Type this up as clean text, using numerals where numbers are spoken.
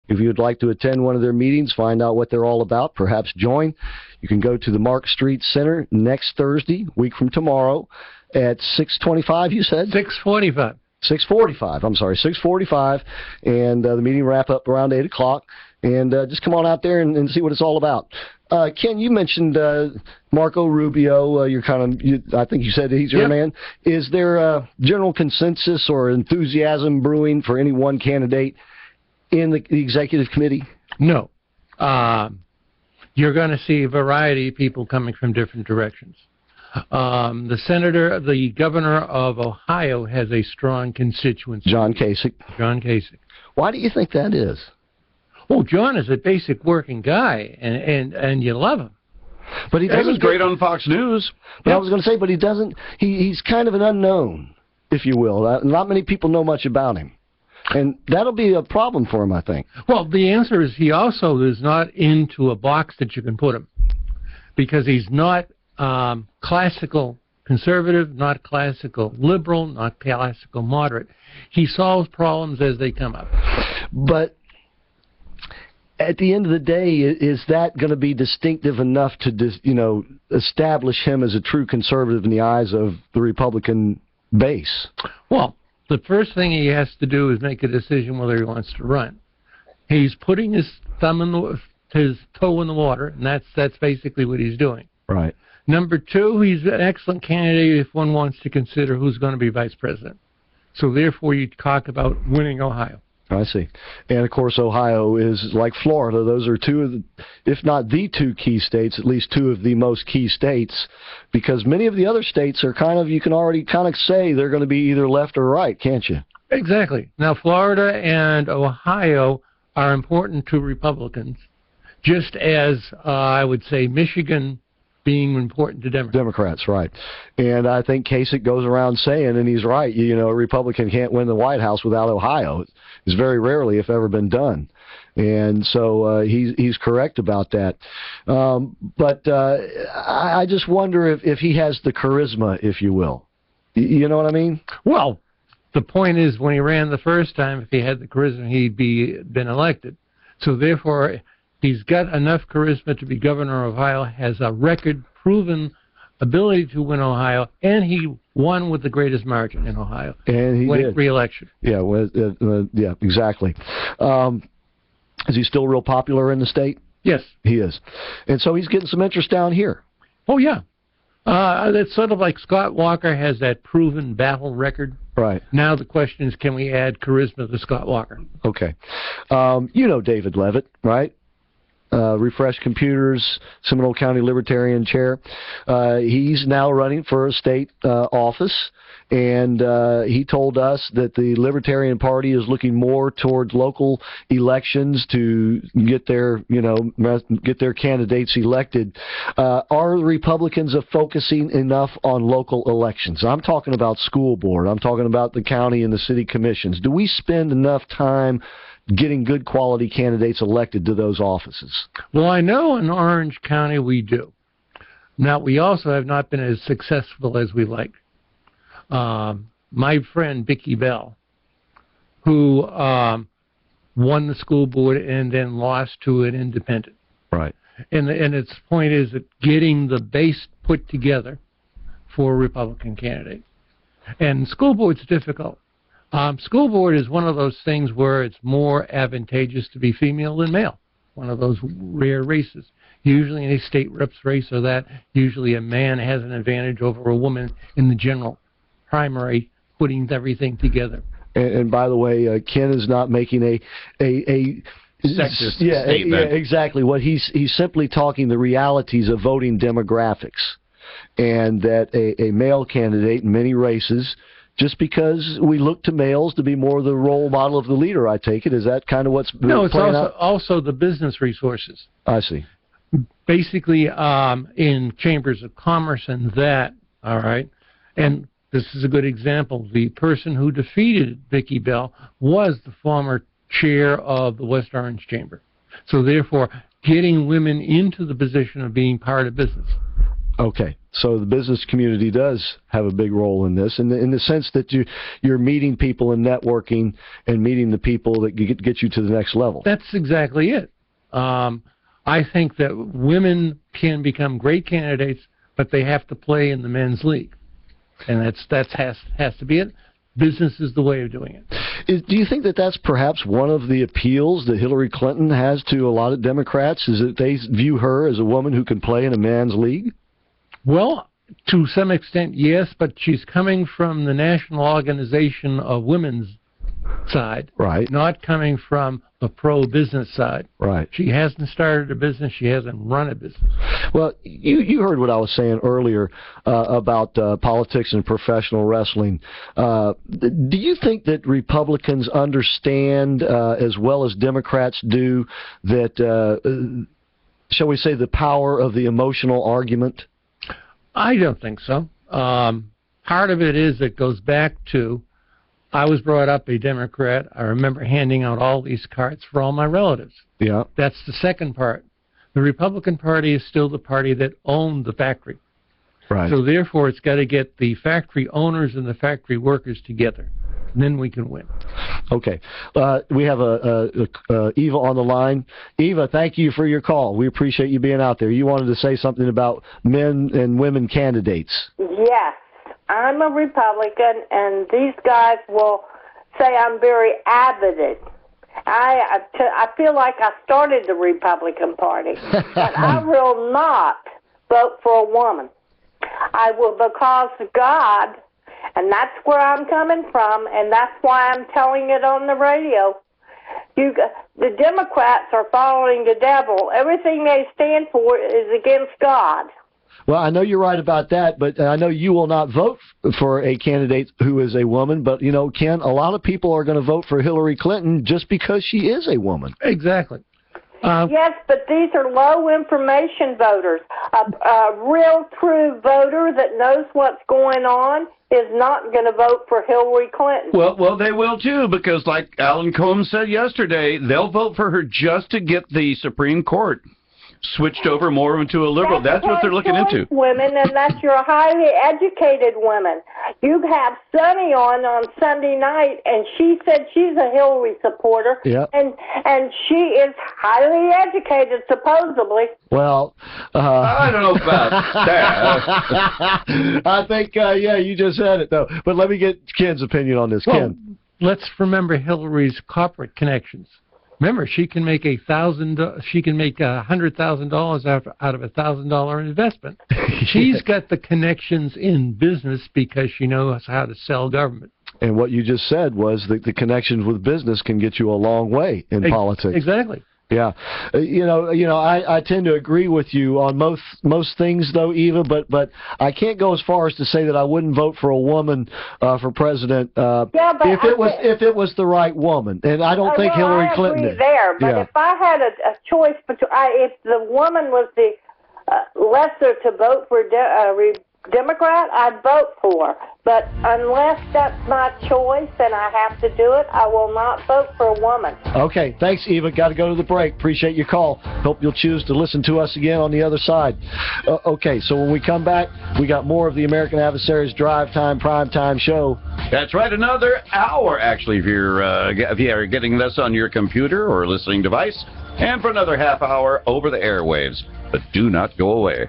If you would like to attend one of their meetings, find out what they're all about, perhaps join, you can go to the Mark Street Center next Thursday, week from tomorrow, at 6:25, you said? 6:45. 6:45, I'm sorry, 6:45, and the meeting wrap up around 8 o'clock, and just come on out there and see what it's all about. Ken, you mentioned Marco Rubio. I think you said he's your man. Is there a general consensus or enthusiasm brewing for any one candidate in the executive committee? No. You're going to see a variety of people coming from different directions. The governor of Ohio has a strong constituency. John Kasich. John Kasich. Why do you think that is? Well, John is a basic working guy, and you love him. But he was great on Fox News. But I was going to say, but he doesn't. He's kind of an unknown, if you will. Not many people know much about him, and that'll be a problem for him, I think. Well, the answer is he also is not into a box that you can put him, because he's not classical conservative, not classical liberal, not classical moderate. He solves problems as they come up. But at the end of the day, is that going to be distinctive enough to, establish him as a true conservative in the eyes of the Republican base? Well, the first thing he has to do is make a decision whether he wants to run. He's putting his his toe in the water, and that's basically what he's doing. Right. Number two, he's an excellent candidate if one wants to consider who's going to be vice president. So therefore, you talk about winning Ohio. I see. And, of course, Ohio is like Florida. Those are two of the, if not the two key states, at least two of the most key states, because many of the other states are you can already kind of say they're going to be either left or right, can't you? Exactly. Now, Florida and Ohio are important to Republicans, just as I would say Michigan being important to Democrats. Democrats, right. And I think Kasich goes around saying, and he's right, a Republican can't win the White House without Ohio. It's very rarely, if ever, been done. And so he's correct about that. But I just wonder if he has the charisma, if you will. You know what I mean? Well, the point is, when he ran the first time, if he had the charisma, he'd been elected. So therefore, he's got enough charisma to be governor of Ohio, has a record-proven ability to win Ohio, and he won with the greatest margin in Ohio. And he did. Re-election. Yeah, yeah, exactly. Is he still real popular in the state? Yes. He is. And so he's getting some interest down here. Oh, yeah. It's sort of like Scott Walker has that proven battle record. Right. Now the question is, can we add charisma to Scott Walker? Okay. David Levitt, right? Refresh Computers, Seminole County Libertarian Chair. He's now running for a state office, and he told us that the Libertarian Party is looking more towards local elections to get their candidates elected. Are the Republicans focusing enough on local elections? I'm talking about school board. I'm talking about the county and the city commissions. Do we spend enough time getting good quality candidates elected to those offices? Well, I know in Orange County we do. Now, we also have not been as successful as we like. My friend Vicki Bell, who won the school board and then lost to an independent. Right. And its point is that getting the base put together for a Republican candidate. And school board's difficult. School board is one of those things where it's more advantageous to be female than male, one of those rare races. Usually in a state reps race or that, usually a man has an advantage over a woman in the general primary, putting everything together. And by the way, Ken is not making a sexist statement. Yeah, exactly. What he's simply talking the realities of voting demographics, and that a male candidate in many races, just because we look to males to be more the role model of the leader, I take it. Is that kind of what's No, it's out? also the business resources. I see. Basically, in chambers of commerce and that, all right? And this is a good example. The person who defeated Vicki Bell was the former chair of the West Orange Chamber. So therefore, getting women into the position of being part of business. Okay. So the business community does have a big role in this, in the sense that you're meeting people and networking and meeting the people that get you to the next level. That's exactly it. I think that women can become great candidates, but they have to play in the men's league, and that has to be it. Business is the way of doing it. Do you think that that's perhaps one of the appeals that Hillary Clinton has to a lot of Democrats, is that they view her as a woman who can play in a man's league? Well, to some extent, yes, but she's coming from the National Organization of Women's side, right? Not coming from the pro-business side. Right. She hasn't started a business. She hasn't run a business. Well, you heard what I was saying earlier about politics and professional wrestling. Do you think that Republicans understand, as well as Democrats do, that, shall we say, the power of the emotional argument? I don't think so. Part of it is it goes back to, I was brought up a Democrat. I remember handing out all these cards for all my relatives. Yeah. That's the second part. The Republican Party is still the party that owned the factory. Right. So therefore, it's got to get the factory owners and the factory workers together. And then we can win. Okay. We have Eva on the line. Eva, thank you for your call. We appreciate you being out there. You wanted to say something about men and women candidates. Yes. I'm a Republican, and these guys will say I'm very avid. I feel like I started the Republican Party, but I will not vote for a woman. I will, because God, and that's where I'm coming from, and that's why I'm telling it on the radio. The Democrats are following the devil. Everything they stand for is against God. Well, I know you're right about that, but I know you will not vote for a candidate who is a woman. But, you know, Ken, a lot of people are going to vote for Hillary Clinton just because she is a woman. Exactly. Yes, but these are low information voters. A real true voter that knows what's going on is not going to vote for Hillary Clinton. Well, they will too, because like Alan Combs said yesterday, they'll vote for her just to get the Supreme Court switched over more into a liberal. That's what they're looking into. Women, and that's your highly educated women. You have Sunny on Sunday night, and she said she's a Hillary supporter, yeah. and she is highly educated, supposedly. Well, I don't know about that. I think, yeah, you just said it, though. But let me get Ken's opinion on this. Well, Ken. Let's remember Hillary's corporate connections. Remember, she can make $100,000 out of $1,000 investment. She's got the connections in business because she knows how to sell government. And what you just said was that the connections with business can get you a long way in politics. Exactly. Yeah, I tend to agree with you on most things, though, Eva. But I can't go as far as to say that I wouldn't vote for a woman for president if it was the right woman. And I don't think Hillary Clinton is. There, but if I had a choice between, if the woman was the lesser to vote for Democrat, I'd vote for her. But unless that's my choice and I have to do it, I will not vote for a woman. Okay, thanks, Eva. Got to go to the break. Appreciate your call. Hope you'll choose to listen to us again on the other side. Okay, so when we come back, we got more of the American Adversaries Drive Time Primetime Show. That's right, another hour, actually, if you're getting this on your computer or listening device, and for another half hour over the airwaves. But do not go away.